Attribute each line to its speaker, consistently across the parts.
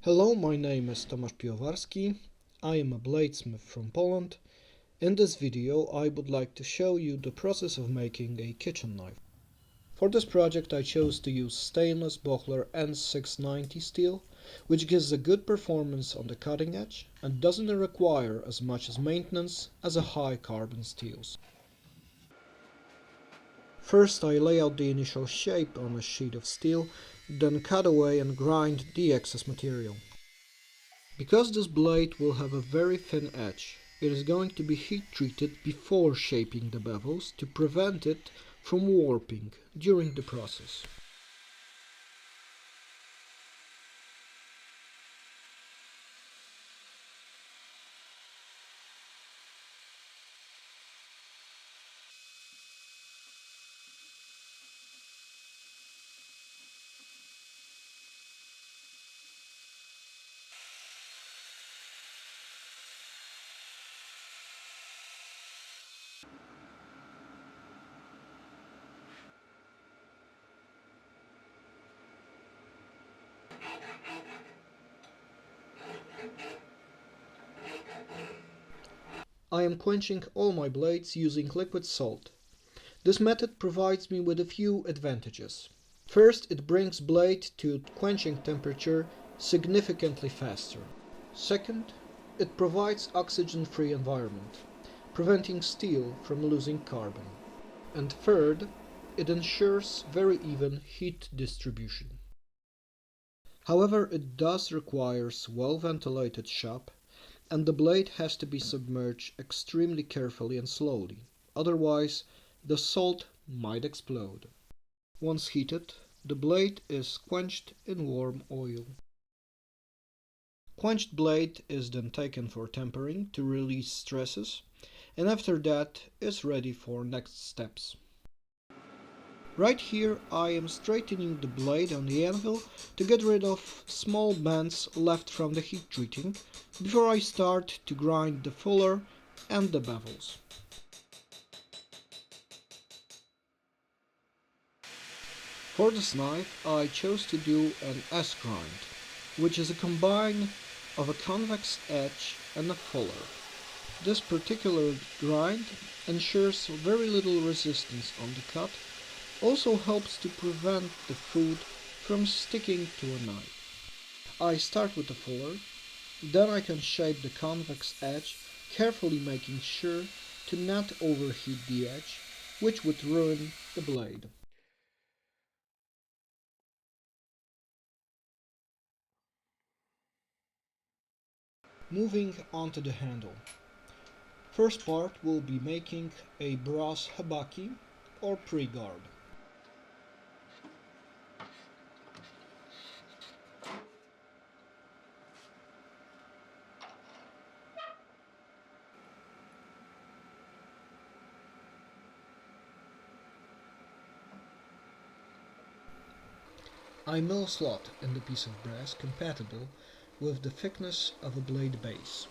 Speaker 1: Hello, my name is Tomasz Piwowarski. I am a bladesmith from Poland. In this video I would like to show you the process of making a kitchen knife. For this project I chose to use stainless Bohler N690 steel, which gives a good performance on the cutting edge and doesn't require as much as maintenance as a high carbon steels. First I lay out the initial shape on a sheet of steel, then cut away and grind the excess material. Because this blade will have a very thin edge, it is going to be heat treated before shaping the bevels to prevent it from warping during the process. I am quenching all my blades using liquid salt. This method provides me with a few advantages. First, it brings blade to quenching temperature significantly faster. Second, it provides oxygen-free environment, preventing steel from losing carbon. And third, it ensures very even heat distribution. However, it does require well-ventilated shop, and the blade has to be submerged extremely carefully and slowly, otherwise the salt might explode. Once heated, the blade is quenched in warm oil. Quenched blade is then taken for tempering to release stresses, and after that is ready for next steps. Right here I am straightening the blade on the anvil to get rid of small bends left from the heat treating before I start to grind the fuller and the bevels. For this knife I chose to do an S-grind, which is a combine of a convex edge and a fuller. This particular grind ensures very little resistance on the cut, also helps to prevent the food from sticking to a knife. I start with the fuller, then I can shape the convex edge, carefully making sure to not overheat the edge, which would ruin the blade. Moving on to the handle. First part will be making a brass habaki or pre-guard. I mill a slot in the piece of brass compatible with the thickness of a blade base.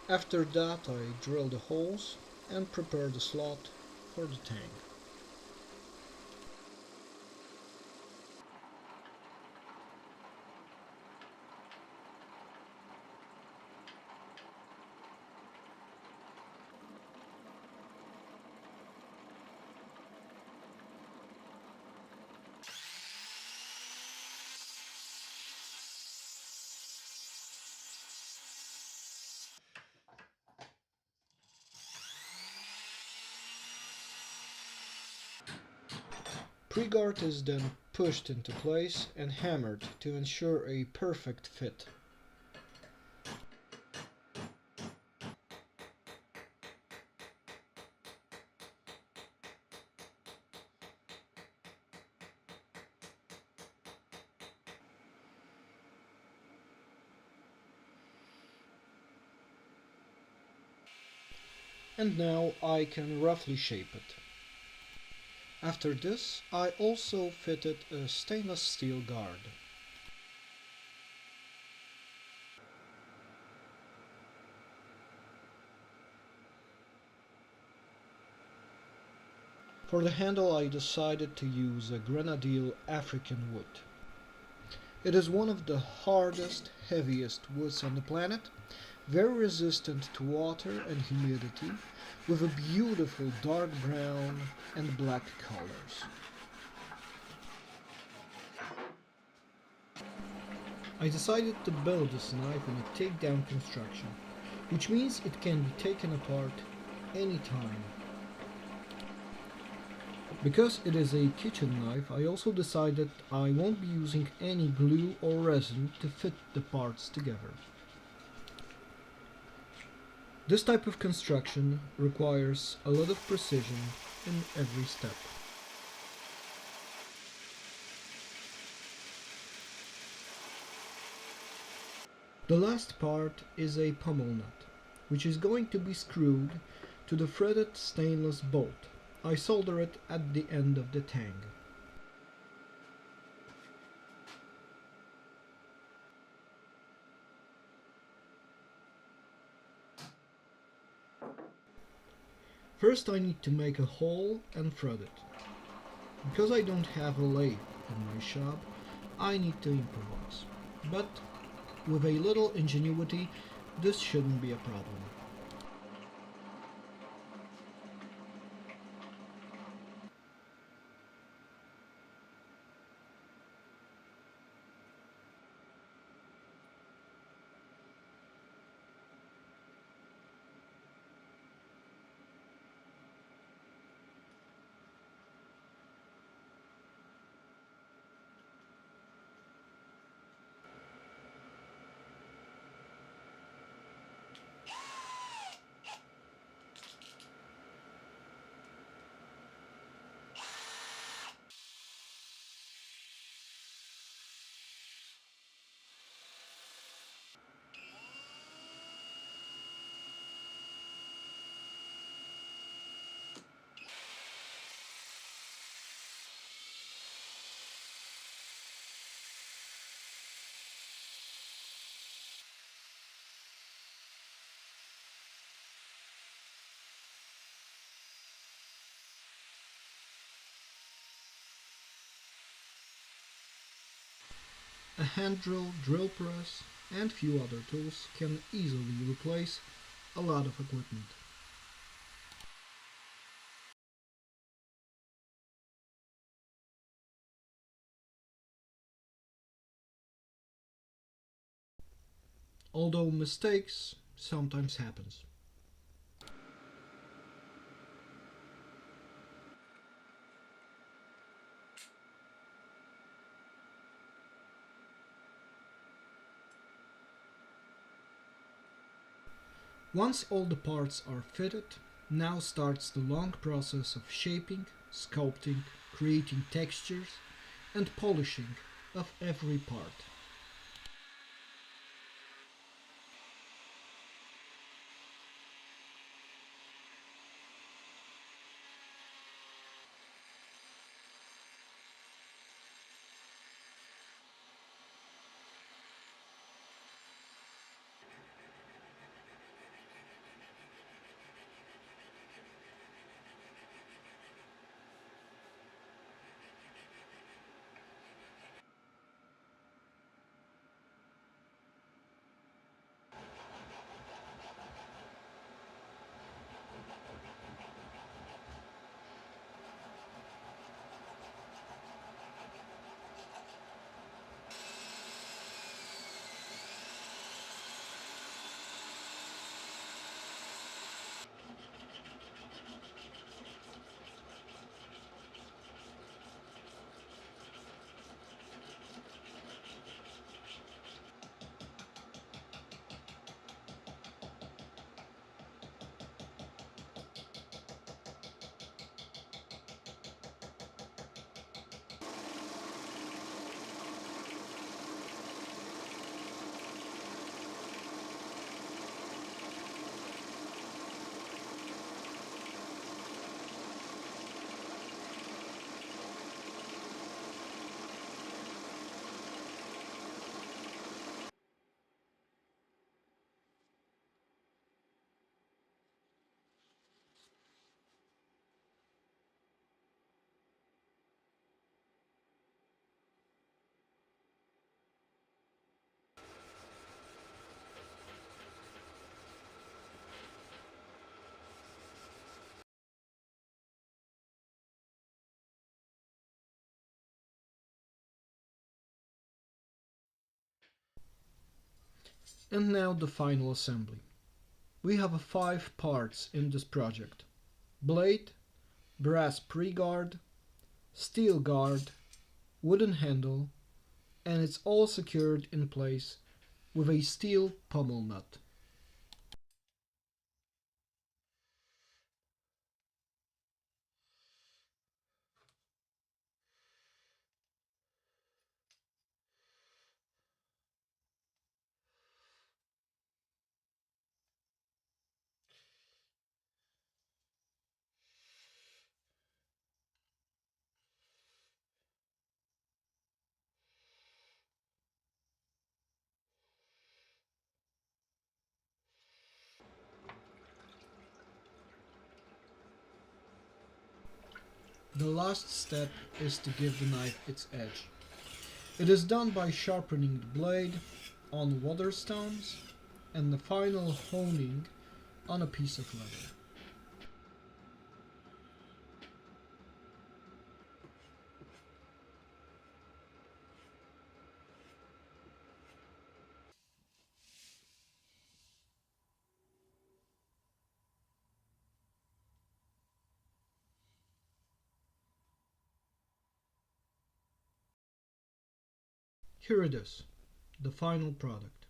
Speaker 1: After that I drill the holes and prepare the slot for the tang. Pre-guard is then pushed into place and hammered to ensure a perfect fit. And now I can roughly shape it. After this, I also fitted a stainless steel guard. For the handle I decided to use a grenadill African wood. It is one of the hardest, heaviest woods on the planet, very resistant to water and humidity, with a beautiful dark brown and black colors. I decided to build this knife in a takedown construction, which means it can be taken apart anytime. Because it is a kitchen knife, I also decided I won't be using any glue or resin to fit the parts together. This type of construction requires a lot of precision in every step. The last part is a pommel nut, which is going to be screwed to the threaded stainless bolt. I solder it at the end of the tang. First I need to make a hole and thread it. Because I don't have a lathe in my shop, I need to improvise. But with a little ingenuity, this shouldn't be a problem. A hand drill, drill press, and few other tools can easily replace a lot of equipment. Although mistakes sometimes happens. Once all the parts are fitted, now starts the long process of shaping, sculpting, creating textures, and polishing of every part. And now the final assembly. We have 5 parts in this project: blade, brass pre-guard, steel guard, wooden handle, and it's all secured in place with a steel pommel nut. The last step is to give the knife its edge. It is done by sharpening the blade on water stones and the final honing on a piece of leather. Here it is, the final product.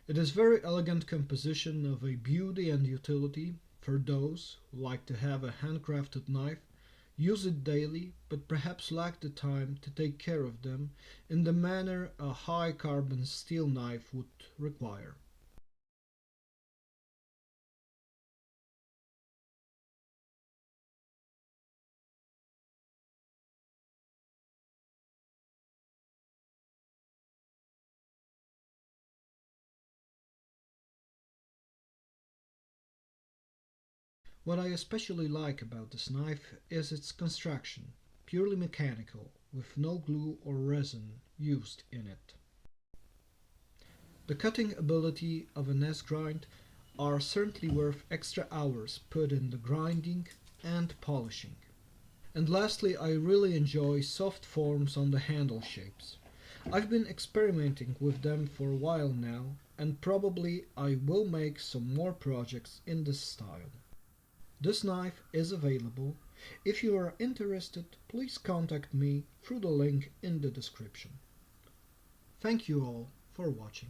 Speaker 1: It is very elegant composition of a beauty and utility for those who like to have a handcrafted knife, use it daily, but perhaps lack the time to take care of them in the manner a high carbon steel knife would require. What I especially like about this knife is its construction, purely mechanical, with no glue or resin used in it. The cutting ability of an S-grind are certainly worth extra hours put in the grinding and polishing. And lastly, I really enjoy soft forms on the handle shapes. I've been experimenting with them for a while now, and probably I will make some more projects in this style. This knife is available. If you are interested, please contact me through the link in the description. Thank you all for watching.